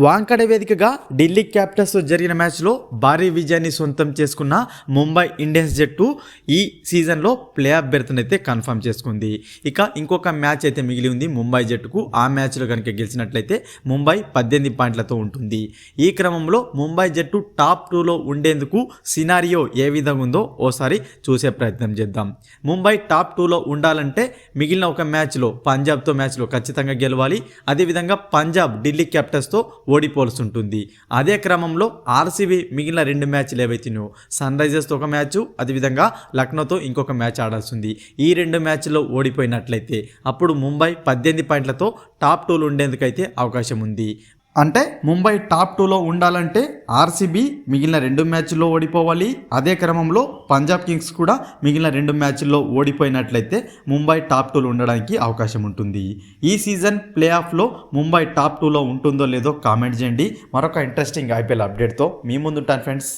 వాంకడే వేదికగా ఢిల్లీ క్యాపిటల్స్తో జరిగిన మ్యాచ్లో భారీ విజయాన్ని సొంతం చేసుకున్న ముంబై ఇండియన్స్ జట్టు ఈ సీజన్లో ప్లే ఆఫ్ బెర్త్నైతే కన్ఫర్మ్ చేసుకుంది. ఇక ఇంకొక మ్యాచ్ అయితే మిగిలి ఉంది ముంబై జట్టుకు. ఆ మ్యాచ్లో కనుక గెలిచినట్లయితే ముంబై 18 పాయింట్లతో ఉంటుంది. ఈ క్రమంలో ముంబై జట్టు టాప్ 2లో ఉండేందుకు సినారియో ఏ విధంగా ఉందో ఓసారి చూసే ప్రయత్నం చేద్దాం. ముంబై టాప్ 2లో ఉండాలంటే మిగిలిన ఒక మ్యాచ్లో పంజాబ్తో మ్యాచ్లో ఖచ్చితంగా గెలవాలి. అదేవిధంగా పంజాబ్ ఢిల్లీ క్యాపిటల్స్తో ఓడిపోవాల్సి ఉంటుంది. అదే క్రమంలో ఆర్సీబీ మిగిలిన 2 మ్యాచ్లు ఏవైతున్నాయో సన్ రైజర్స్తో ఒక మ్యాచ్, అదేవిధంగా లక్నోతో ఇంకొక మ్యాచ్ ఆడాల్సి ఉంది. ఈ 2 మ్యాచ్ల్లో ఓడిపోయినట్లయితే అప్పుడు ముంబై 18 పాయింట్లతో టాప్ 2లో ఉండేందుకైతే అవకాశం ఉంది. అంటే ముంబై టాప్ 2లో ఉండాలంటే ఆర్సీబీ మిగిలిన 2 మ్యాచ్ల్లో ఓడిపోవాలి. అదే క్రమంలో పంజాబ్ కింగ్స్ కూడా మిగిలిన 2 మ్యాచ్ల్లో ఓడిపోయినట్లయితే ముంబై టాప్ 2లో ఉండడానికి అవకాశం ఉంటుంది. ఈ సీజన్ ప్లే ఆఫ్లో ముంబై టాప్ 2లో ఉంటుందో లేదో కామెంట్ చేయండి. మరొక ఇంట్రెస్టింగ్ ఐపీఎల్ అప్డేట్తో మీ ముందుంటాను ఫ్రెండ్స్.